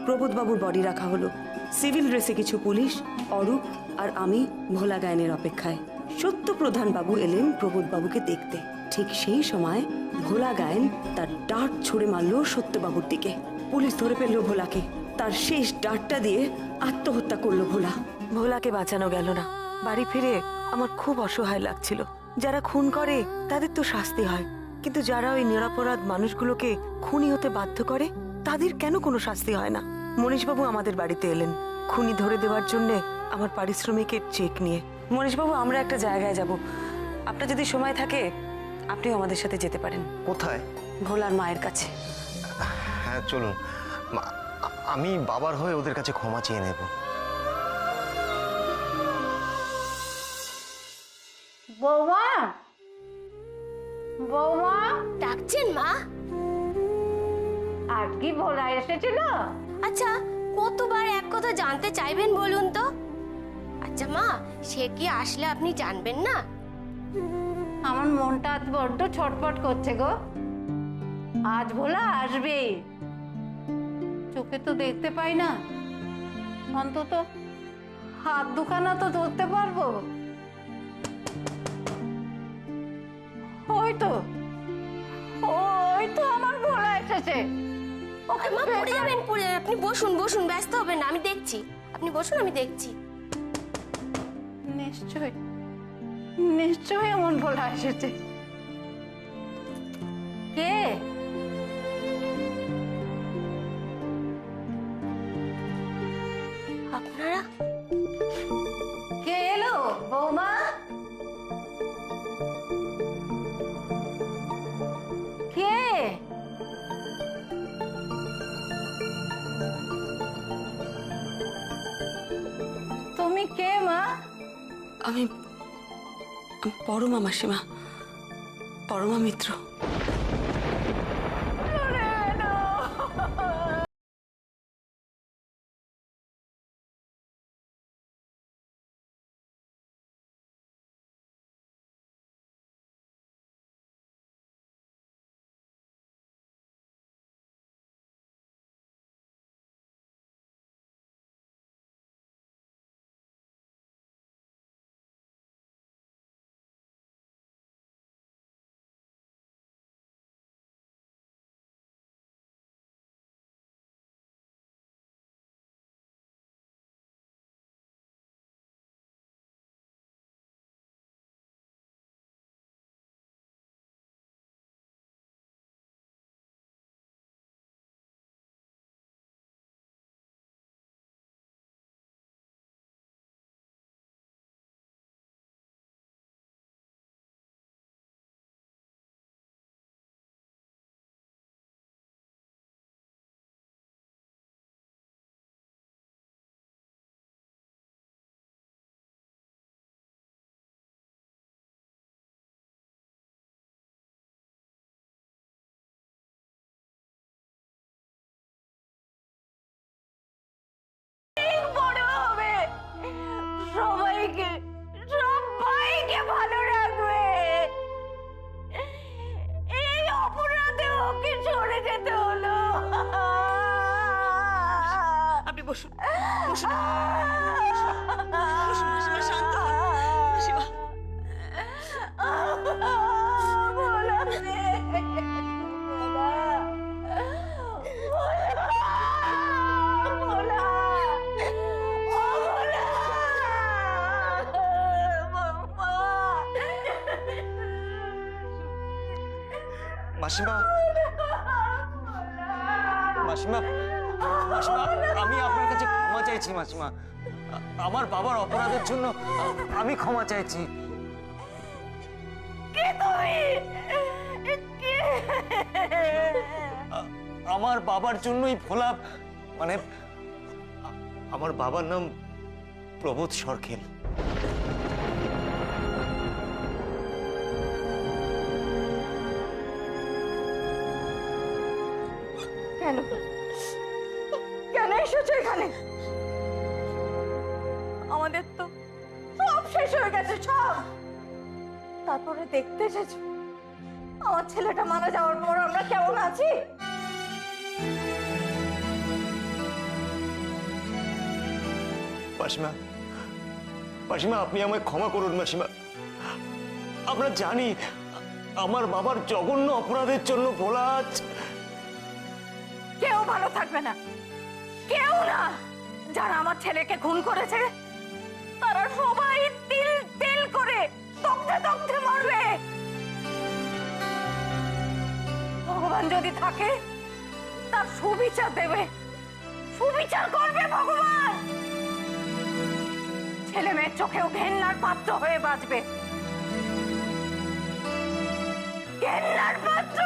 প্রবোধ বাবুর বডি রাখা হলো। সিভিল ড্রেসে কিছু পুলিশ, অরূপ আর আমি ভোলা গায়নের অপেক্ষায়। সত্যপ্রধান বাবু এলেন প্রবোধ বাবুকে দেখতে। ঠিক সেই সময় ভোলা গায়ন তার ডার্ট ছুড়ে মারল সত্যবাবুর দিকে। পুলিশ ধরে ফেললো ভোলাকে। তার শেষ ডার্টটা দিয়ে আত্মহত্যা করলো ভোলা। ভোলাকে বাঁচানো গেল না। বাড়ি ফিরে আমার খুব অসহায় লাগছিল। যারা খুন করে তাদের তো শাস্তি হয়, কিন্তু যারা ওই নিরপরাধ মানুষগুলোকে খুনি হতে বাধ্য করে তাদের কেন কোনো শাস্তি হয় না? মনীশবাবু আমাদের বাড়িতে এলেন খুনি ধরে দেওয়ার জন্য আমার পারিশ্রমিকের চেক নিয়ে। মনীশবাবু, আমরা একটা জায়গায় যাব, আপনার যদি সময় থাকে আপনিও আমাদের সাথে যেতে পারেন। কোথায়? ভোলার মায়ের কাছে। হ্যাঁ চলুন, আমি বাবার হয়ে ওদের কাছে ক্ষমা চেয়ে নেব। বৌমা, বৌমা ডাকছেন মা? আজ কি ভোলা এসেছিল? আচ্ছা, কতবার এক কথা জানতে চাইবেন বলুন তো? আচ্ছা মা, সে কি আসলে আপনি জানবেন না? আমার মনটা আজ বড্ড ছটফট করছে গো। আজ ভোলা আসবে, চোখে তো দেখতে পাই না, অন্তত হাত দুখানা তো ধরতে পারবো। ওই তো আমার ভোলা এসেছে। ওকে মা, পড়ে যাবেন, পড়ে যাবেন। আপনি বসুন বসুন, ব্যস্ত হবেন না, আমি দেখছি। আপনি বসুন, আমি দেখছি। নিশ্চয়ই এমন ভোলা এসেছে। কে? আপনারা? কে এলো বৌমা? কে? তুমি কে মা? আমি পরমা মাসিমা, পরমা মিত্র। সবাইকে ভালো রাখবে। এই অপরাধে ওকে চলে যেতে হলো। আপনি বসুন বসুন বসুন মাসিমা, শান্ত হন মাসিমা। ভোলা রে, ভোলা, ভোলা, ভোলা, মামা। মাসিমা, মাসিমা, মাসিমা, আমি আপনার কাছে ক্ষমা চাইছি মাসিমা। আমার বাবার অপরাধের জন্য আমি ক্ষমা চাইছি। কে তুমি? কে? আমার বাবার জন্যই ভোলা, মানে আমার বাবার নাম প্রবোধ সরখেল। কেন কেন এসেছো এখানে? আমাদের তো সব শেষ হয়ে গেছে, সব। তারপরে দেখতে এসেছো আমার ছেলেটা মারা যাওয়ার পর আমরা কেমন আছি? মাসিমা, মাসিমা আপনি আমায় ক্ষমা করুন মাসিমা। আমরা জানি আমার বাবার জঘন্য অপরাধের জন্য ভোলা আজ কেউ ভালো থাকবে না, কেউ না। যারা আমার ছেলেকে খুন করেছে তারা সবাই তিল তিল করে দগ্ধে দগ্ধে মরবে। ভগবান যদি থাকে তার সুবিচার দেবে, সুবিচার করবে ভগবান। ছেলে মেয়ের চোখেও ঘেন্নার পাত্র হয়ে বাঁচবে, ঘেন্নার পাত্র।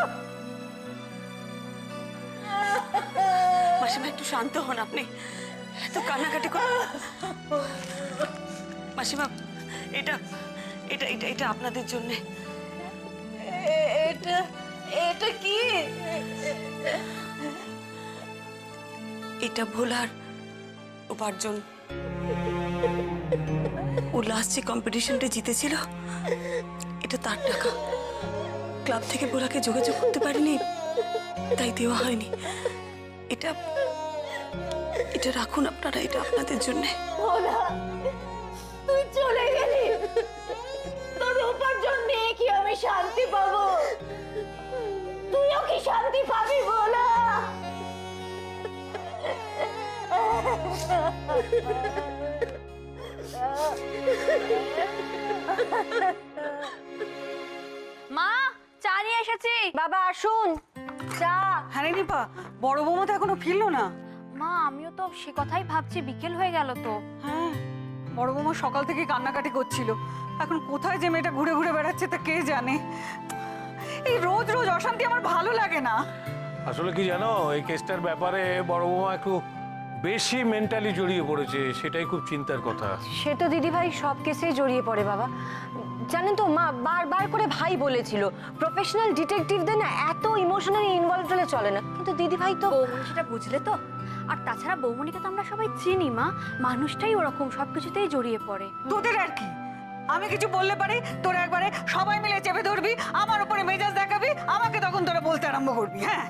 মাসিমা একটু শান্ত হন, আপনি এত কান্নাকাটি করেন। মাসিমা এটা এটা এটা এটা আপনাদের জন্য। এটা এটা কি? এটা ভোলার উপার্জন। ও লাস্ট যে কম্পিটিশনটা জিতেছিল এটা তার টাকা। ক্লাব থেকে ভোলাকে যোগাযোগ করতে পারিনি, তাই দেওয়া হয়নি। এটা এটা রাখুন আপনারা, এটা আপনাদের জন্য। ভোলা, তুই চলে গেলি, তোর উপার্জন নিয়ে কি আমি শান্তি পাবো? তুইও কি শান্তি পাবি ভোলা? মা, চা নিয়ে এসেছি। বাবা আসুন, চা। হ্যাঁ রে দীপা, বড় বৌমা তো এখনো ফিরলো না। মা, আমিও তো সে কথাই ভাবছি, বিকেল হয়ে গেল তো। হ্যাঁ, বড় বৌমা সকাল থেকে কান্নাকাটি করছিল। এখন কোথায় যে মেয়েটা ঘুরে ঘুরে বেড়াচ্ছে তা কে জানে। এই রোজ রোজ অশান্তি আমার ভালো লাগে না। আসলে কি জানো, এই কেসটার ব্যাপারে বড় বৌমা একটু বেশি মেন্টালি জড়িয়ে পড়েছে, সেটাই খুব চিন্তার কথা। সে তো দিদিভাই সব কেসেই জড়িয়ে পড়ে বাবা। জানেন তো মা, বারবার করে ভাই বলেছিল প্রফেশনাল ডিটেকটিভদের না এত ইমোশনালি ইনভলভ হলে চলে না, কিন্তু দিদিভাই তো। বৌমনি সেটা বুঝলে তো? আর তাছাড়া বৌমনিকে তো আমরা সবাই চিনি মা, মানুষটাই ওরকম সবকিছুতেই জড়িয়ে পড়ে। তোদের আর কি, আমি কিছু বললে পারি তোরা একবারে সবাই মিলে চেপে ধরবি, আমার উপরে মেজাজ দেখাবি, আমাকে তখন তোরা বলতে আরম্ভ করবি। হ্যাঁ,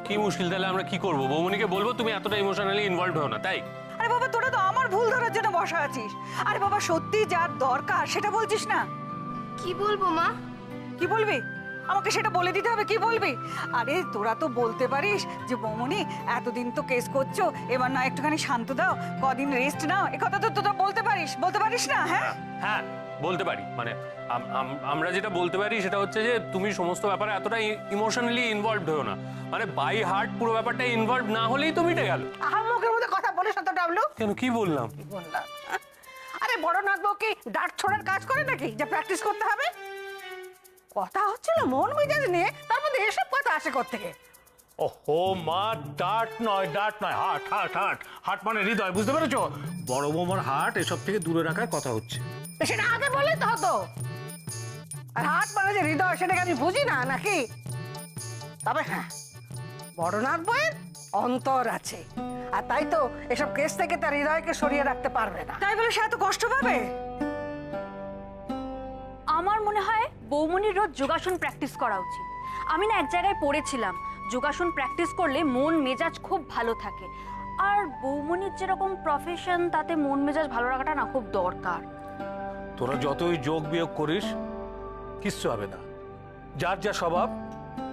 কি মুশকিল, তাহলে আমরা কি করবো? বৌমনিকে বলবো তুমি এতটা ইমোশনালি ইনভলভ হও না, তাই? আরে বাবা, তোরা তো আমার ভুল ধরার জন্য বসা আছিস। আরে বাবা, সত্যি যার দরকার সেটা বলছিস না। কি বলবো মা? কি বলবি? আমাকে সেটা বলে দিতে হবে, কি বলবি? আরে তোরা তো বলতে পারিস যে বৌমনি এতদিন তো কেস করছো, এবার না একটুখানি শান্ত দাও, কদিন রেস্ট নাও। এ কথা তো তোরা বলতে পারিস না? হ্যাঁ হ্যাঁ, বলতে পারি। মানে আমরা যেটা বলতে পারি সেটা হচ্ছে যে তুমি সমস্ত ব্যাপারে এতটা ইমোশনালি ইনভলভড হও না। মানে বাই হার্ট পুরো ব্যাপারটা ইনভলভ না হলেই তো মিটে গেল। আহার মুখের মধ্যে কথা বলিস না তো ডাবলু। কেন, কি বললাম? আরে বড় নাথ বউ কি ডাট ছোড়ার কাজ করে নাকি যে প্র্যাকটিস করতে হবে? কথা হচ্ছিল মন মেজাজ নিয়ে, তার মধ্যে এসব কথা আসে কোত্থেকে? ওহো মা, ডাট নয়, হার্ট হার্ট হার্ট হার্ট মানে হৃদয়, বুঝতে পেরেছো? বড় বৌমার হার্ট এসব থেকে দূরে রাখার কথা হচ্ছে। সেটা আগে বলে তো হতো। আর হাত মানে যে হৃদয়, সেটাকে আমি বুঝি না নাকি? তবে হ্যাঁ, বড়নাথ বইয়ের অন্তর আছে, আর তাই তো এসব কেস থেকে তার হৃদয়কে সরিয়ে রাখতে পারবে না। তাই বলে সে এত কষ্ট পাবে? আমার মনে হয় বৌমনির রোজ যোগাসন প্র্যাকটিস করা উচিত। আমি না এক জায়গায় পড়েছিলাম, যোগাসন প্র্যাকটিস করলে মন মেজাজ খুব ভালো থাকে। আর বৌমনির যেরকম প্রফেশন, তাতে মন মেজাজ ভালো রাখাটা না খুব দরকার। তোরা যতই যোগ বিয়োগ করিস কিচ্ছু হবে না। যার যা স্বভাব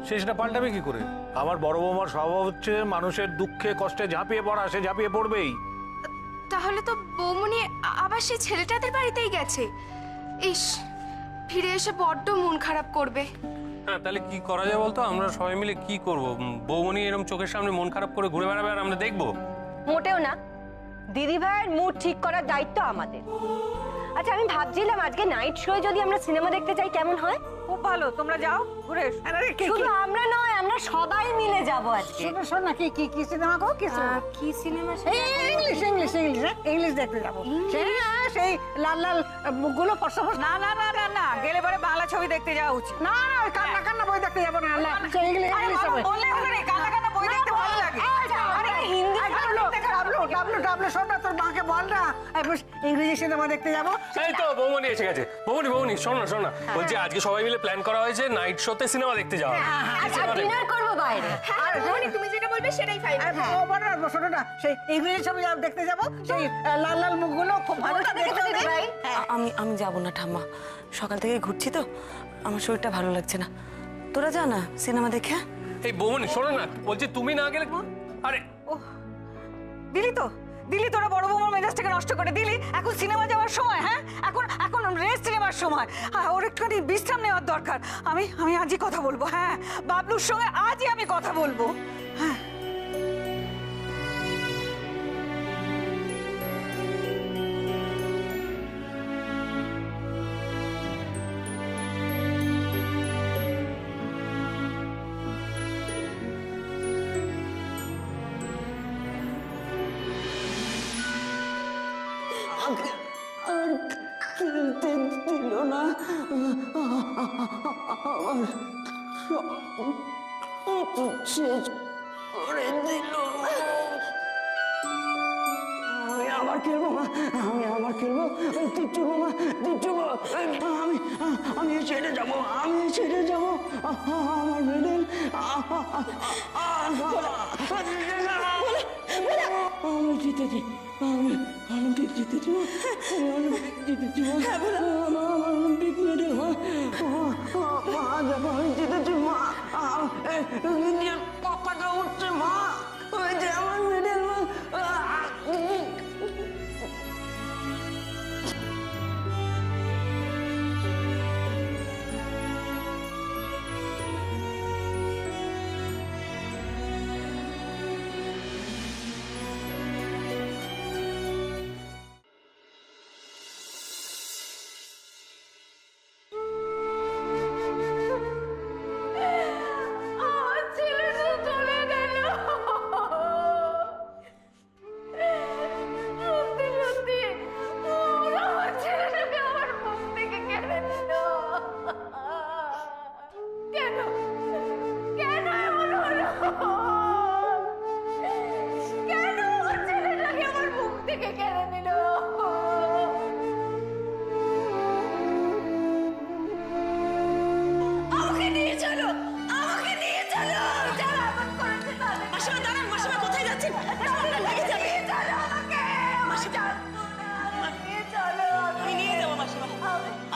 সে সেটা পাল্টাবে কি করে? আমার বড় বৌমার স্বভাব হচ্ছে মানুষের দুঃখে কষ্টে ঝাঁপিয়ে পড়া, সে ঝাঁপিয়ে পড়বেই। তাহলে তো বৌমনি আবার সেই ছেলেটাদের বাড়িতেই গেছে। ইস, ফিরে এসে বড্ড মন খারাপ করবে। হ্যাঁ, তাহলে কি করা যায় বলতো? আমরা সবাই মিলে কি করব? বৌমনি এরকম চোখের সামনে মন খারাপ করে ঘুরে বেড়াবে আর আমরা দেখবো? মোটেও না, দিদিভাইয়ের মুড ঠিক করার দায়িত্ব আমাদের। আচ্ছা, আমি ভাবছিলাম আজকে নাইট শো যদি আমরা সিনেমা দেখতে যাই কেমন হয়? খুব ভালো, তোমরা যাও ঘুরে এসো। শুধু আমরা নয়, আমরা সবাই মিলে যাব আজকে। শোন না, কি কি কি সিনেমা গো? কি সিনেমা? কি cinema? English English English English দেখতে যাবো। সেই লাল লাল মুখগুলো ফর্সা ফর্সা। না না না না না, গেলে পরে বাংলা ছবি দেখতে যাওয়া উচিত। না না, কান্না কান্না বই দেখতে যাবো না। ইংলিশ ইংলিশ হবে। বললে হবে রে, কান্না কান্না বই দেখতে ভালো লাগে। আরে হিন্দি ডাবলু বাবলু টাবলু সব না, তোর মাকে বল না ইংরেজি সিনেমা দেখতে যাবো। এই তো বৌমনি এসে গেছে। বৌমনি শোন না বলছি আজকে সবাই মিলে প্ল্যান করা হয়েছে নাইট শোতে সিনেমা দেখতে যাওয়া। ডিনার করবো বাইরে। আর রনি তুমি যেটা বলবে সেটাই ফাইনাল। ও বল না, শোনো না, সেই ইংরেজি ছবি দেখতে যাবো, সেই লাল লাল মুখগুলো খুব ভালো দেখতে হবে। আমি যাব না ঠাম্মা, সকাল থেকে ঘুরছি তো, আমার শরীরটা ভালো লাগছে না। তোরা যা না সিনেমা দেখে। এই বৌমনি শোনো না, বলছি তুমি না গেলে আরে দিলি তোরা বড় বৌমার মেজাজটাকে নষ্ট করে দিলি। এখন সিনেমা যাওয়ার সময়, হ্যাঁ এখন রেস্ট নেওয়ার সময়, ওর একটুখানি বিশ্রাম নেওয়ার দরকার। আমি আজই কথা বলবো, হ্যাঁ বাবলুর সঙ্গে আজই আমি কথা বলবো। হ্যাঁ আর খেলতে দিল না, আমার সব শেষ করে দিল। আমি আবার খেলবো মা, আমি আবার খেলবো। তুই চুবো মা, তুই চুবো। আমি ছেড়ে যাবো, আমার মেডেল আমি জিতেছি, আমি অলিম্পিক জিতেছি, আমার অলিম্পিক মেডেল। মা দেখো আমি জিতেছি মা, ইন্ডিয়ান পতাকা উঠছে মা, ওই যে আমার মেডেল মা।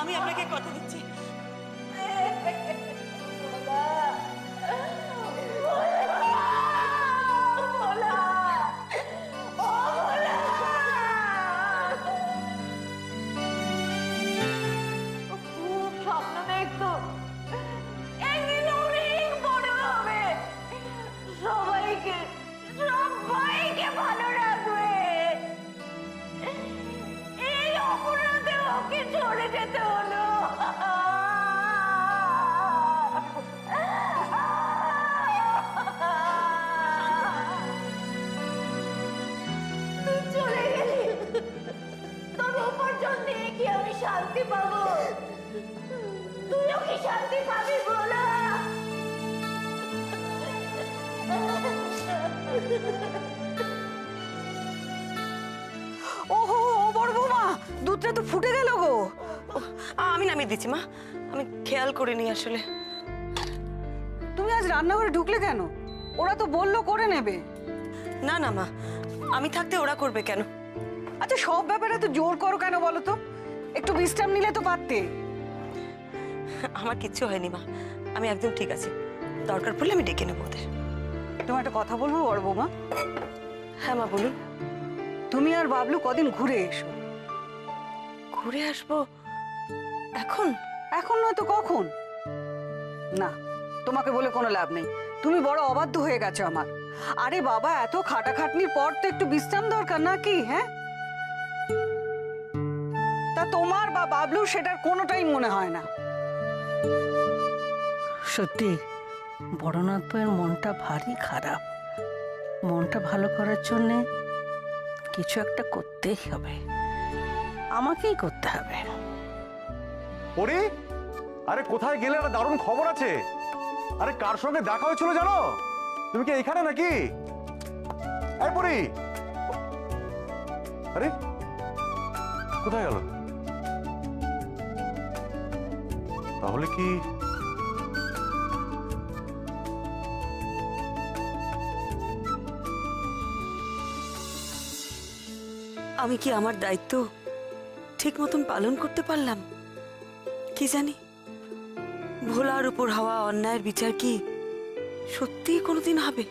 আমি আপনাকে কথা দিচ্ছি। খুব স্বপ্ন দেখতো একদিন অনেক বড় হবে, সবাইকে ভালো রাখবে। এই অপরাধে ওকে চলে যেতে হলো। তুই চলে গেলি, তোর উপার্জন নিয়ে কি আমি শান্তি পাবো? তুইও কি শান্তি পাবি বলো? ওহো বড় বৌমা, দুধটা তো ফুটে গেল গো। আমি নামিয়ে দিচ্ছি মা, আমি খেয়াল করিনি আসলে। তুমি আজ রান্নাঘরে ঢুকলে কেন? ওরা তো বললো করে নেবে। না না মা, আমি থাকতে ওরা করবে কেন? আচ্ছা সব ব্যাপারে তো জোর করো কেন বলো তো? একটু বিশ্রাম নিলে তো পারতে। আমার কিচ্ছু হয়নি মা, আমি একদম ঠিক আছি। দরকার পড়লে আমি ডেকে নেবো ওদের। তোমার একটা কথা বলবো বড় বৌমা? হ্যাঁ মা বলুন। তুমি আর বাবলু কদিন ঘুরে এসো। ঘুরে আসবো? এখন? এখন নয় তো কখন? না, তোমাকে বলে কোনো লাভ নেই, তুমি বড় অবাধ্য হয়ে গেছো আমার। আরে বাবা, এত খাটাখাটনির পর তো একটু বিশ্রাম দরকার নাকি? হ্যাঁ, তা তোমার বা বাবলুর সেটার কোনোটাই মনে হয় না। সত্যি বড়নাথ বউয়ের মনটা ভারী খারাপ। মনটা ভালো করার জন্যে কিছু একটা করতেই হবে, আমাকেই করতে হবে। পরি, আরে কোথায় গেলে? একটা দারুণ খবর আছে। আরে কার সঙ্গে দেখা হয়েছিল জানো? তুমি কি এখানে নাকি? এই পরি, আরে কোথায় গেল? তাহলে কি আমি কি আমার দায়িত্ব ঠিক মতন পালন করতে পারলাম? কি জানি ভোলার উপর হওয়া অন্যায়ের বিচার কি সত্যিই কোনোদিন হবে?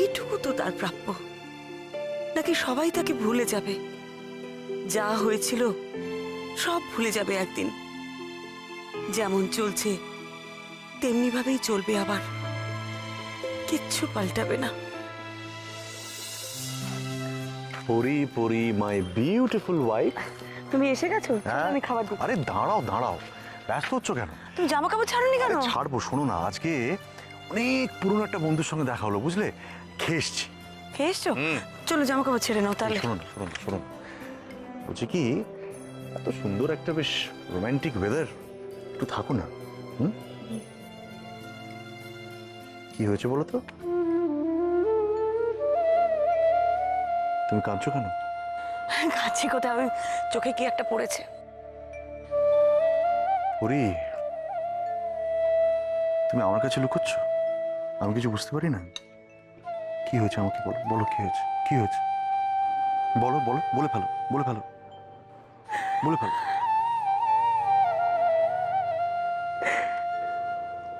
এইটুকু তো তার প্রাপ্য, নাকি সবাই তাকে ভুলে যাবে? যা হয়েছিল সব ভুলে যাবে একদিন। যেমন চলছে তেমনি ভাবেই চলবে, আবার কিচ্ছু পাল্টাবে না। পরি পরি মাই বিউটিফুল ওয়াইফ। তুমি এসে গেছো? আমি খাবার দিই। আরে দাঁড়াও দাঁড়াও, ব্যস্ত হচ্ছ কেন? তুমি জামা কাপড় ছাড়োনি কেন? আরে ছাড়বো, শোনো না, আজকে অনেক পুরনো একটা বন্ধুর সঙ্গে দেখা হলো, বুঝলে? খেয়ে এসছি। খেয়ে এসছো? চলো জামা কাপড় ছেড়ে নাও তাহলে। শোনো না, শোনো না, শোনো না, বলছি কি, এত সুন্দর একটা বেশ রোমান্টিক ওয়েদার, একটু থাকো না। কি হয়েছে বলো তো? তুমি কাঁদছো কেন? কাঁদছি কোথায়, আমি চোখে কি একটা পড়েছে। ওরে, তুমি আমার কাছে লুকোচ্ছ? আমি কিছু বুঝতে পারি না? কি হয়েছে আমাকে বলো, বলো কি হয়েছে, কি হয়েছে? বলো বলো, বলে ফেলো, বলে ফেলো, বলে ফেলো।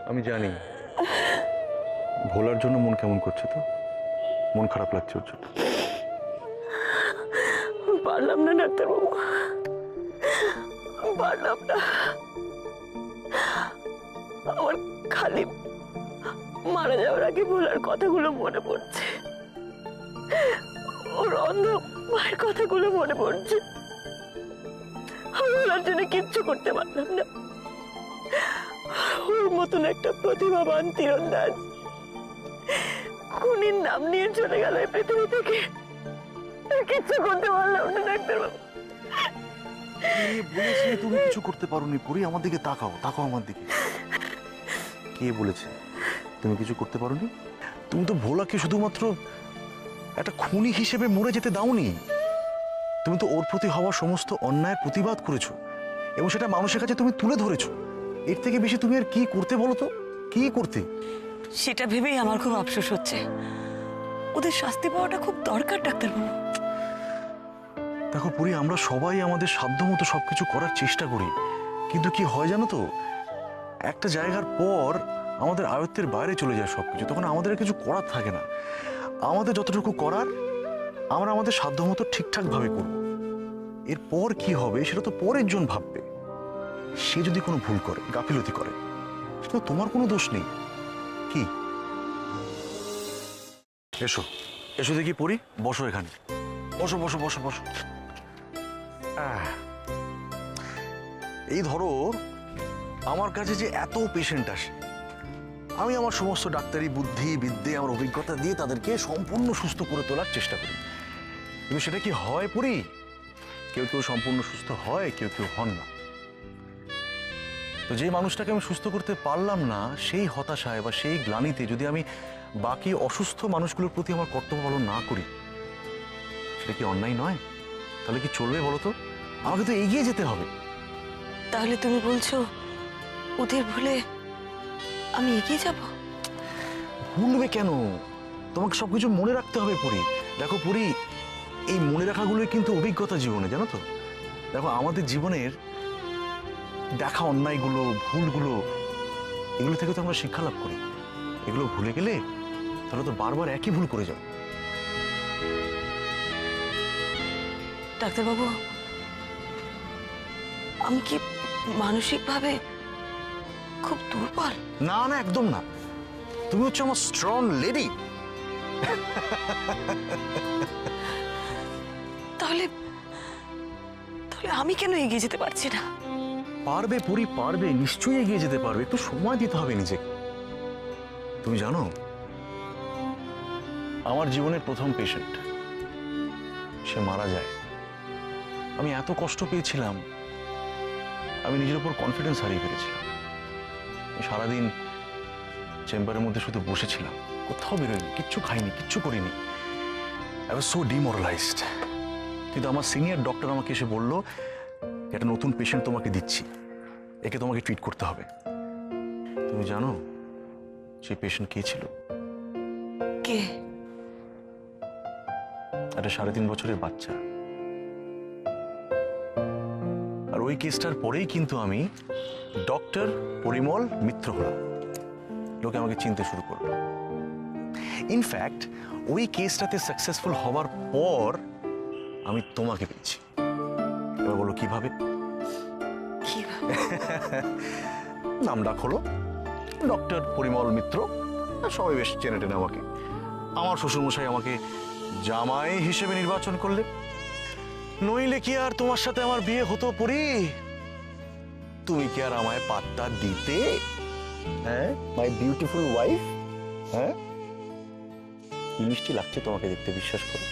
আমি জানি ভোলার জন্য মন কেমন করছে, তো মন খারাপ লাগছে ওর জন্য। পারলাম না ডাক্তারবাবু, পারলাম না। আমার খালি মারা যাওয়ার আগে ভোলার কথাগুলো মনে পড়ছে, ওর অন্ধ মায়ের কথাগুলো মনে পড়ছে। আমি ওনার জন্য কিচ্ছু করতে পারলাম না। ওর মতন একটা প্রতিভাবান তীরন্দাজ খুনির নাম নিয়ে চলে গেল এই পৃথিবী থেকে। কিচ্ছু করতে পারলাম না ডাক্তারবাবু। কে বলেছে তুমি কিছু করতে পারোনি? পরি, আমার দিকে তাকাও, তাকাও আমার দিকে। কে বলেছে তুমি কিছু করতে পারোনি? তুমি তো ভোলাকে শুধুমাত্র একটা খুনি হিসেবে মরে যেতে দাওনি, তুমি তো ওর প্রতি হওয়া সমস্ত অন্যায়ের প্রতিবাদ করেছো এবং সেটা মানুষের কাছে তুমি তুলে ধরেছো। এর থেকে বেশি তুমি আর কি করতে বলো তো? কি করতে? সেটা ভেবেই আমার খুব আফসোস হচ্ছে। ওদের শাস্তি পাওয়াটা খুব দরকার ডাক্তারবাবু। দেখো পরি, আমরা সবাই আমাদের সাধ্যমতো সবকিছু করার চেষ্টা করি, কিন্তু কি হয় জানো তো, একটা জায়গার পর আমাদের আয়ত্তের বাইরে চলে যায় সবকিছু, তখন আমাদের আর কিছু করার থাকে না। আমাদের যতটুকু করার আমরা আমাদের সাধ্যমতো ঠিকঠাক ভাবে করব। এরপর কি হবে সেটা তো পরের জন ভাববে। সে যদি কোনো ভুল করে, গাফিলতি করে, সেটা তোমার কোনো দোষ নেই। কি, এসো এসো দেখি পরি, বসো এখানে, বসো বসো বসো বসো। এই ধরো, আমার কাছে যে এত পেশেন্ট আসে, আমি আমার সমস্ত ডাক্তারি বুদ্ধি বিদ্যে, আমার অভিজ্ঞতা দিয়ে তাদেরকে সম্পূর্ণ সুস্থ করে তোলার চেষ্টা করি, কিন্তু সেটা কি হয় পরি? কেউ কেউ সম্পূর্ণ সুস্থ হয়, কেউ কেউ হন না। তো যে মানুষটাকে আমি সুস্থ করতে পারলাম না, সেই হতাশায় বা সেই গ্লানিতে যদি আমি বাকি অসুস্থ মানুষগুলোর প্রতি আমার কর্তব্য পালন না করি, সেটা কি অন্যায় নয়? তাহলে কি চলবে বলো তো? আমাকে তো এগিয়ে যেতে হবে। তাহলে তুমি বলছো ওদের ভুলে আমি এগিয়ে যাব? ভুলবে কেন? তোমাকে সবকিছু মনে রাখতে হবে পরি। দেখো পরি, এই মনে রাখাগুলোই কিন্তু অভিজ্ঞতা জীবনে, জানো তো? দেখো, আমাদের জীবনের দেখা অন্যায়গুলো, ভুলগুলো, এগুলো থেকে তো আমরা শিক্ষা লাভ করি। এগুলো ভুলে গেলে তাহলে তো বারবার একই ভুল করে যাও। ডাক্তারবাবু, আমি কি মানসিকভাবে খুব দুর্বল? না না, একদম না। তুমি হচ্ছে আমার স্ট্রং লেডি। তাহলে তাহলে আমি কেন এগিয়ে যেতে পারছি না? পারবে পরি, পারবে, নিশ্চয়ই এগিয়ে যেতে পারবে। একটু সময় দিতে হবে নিজেকে। তুমি জানো, আমার জীবনের প্রথম পেশেন্ট, সে মারা যায়। আমি এত কষ্ট পেয়েছিলাম, আমি নিজের উপর কনফিডেন্স হারিয়ে ফেলেছিলাম। সারাদিন চেম্বারের মধ্যে শুধু বসেছিলাম, কোথাও বেরোয়নি, কিচ্ছু খাইনি, কিচ্ছু করিনি। I was so demoralised. কিন্তু আমার সিনিয়র ডক্টর আমাকে এসে বলল একটা নতুন পেশেন্ট তোমাকে দিচ্ছি, একে তোমাকে ট্রিট করতে হবে। তুমি জানো সেই পেশেন্ট কে ছিল? কে? একটা 3.5 বছরের বাচ্চা। আর ওই কেসটার পরেই কিন্তু আমি ডক্টর পরিমল মিত্র হলাম, লোকে আমাকে চিনতে শুরু করলো। ইনফ্যাক্ট ওই কেসটাতে সাকসেসফুল হওয়ার পর আমি তোমাকে পেয়েছি। এবার বলো কিভাবে? নাম ডাক হলো ডক্টর পরিমল মিত্র, সবাই বেশ চেনে টেনে আমাকে। আমার শ্বশুরমশাই আমাকে জামাই হিসেবে নির্বাচন করলে, নইলে কি আর তোমার সাথে আমার বিয়ে হতো পরি? তুমি কি আর আমায় পাত্তা দিতে? হ্যাঁ, মাই বিউটিফুল ওয়াইফ। হ্যাঁ, কি মিষ্টি লাগছে তোমাকে দেখতে, বিশ্বাস করো।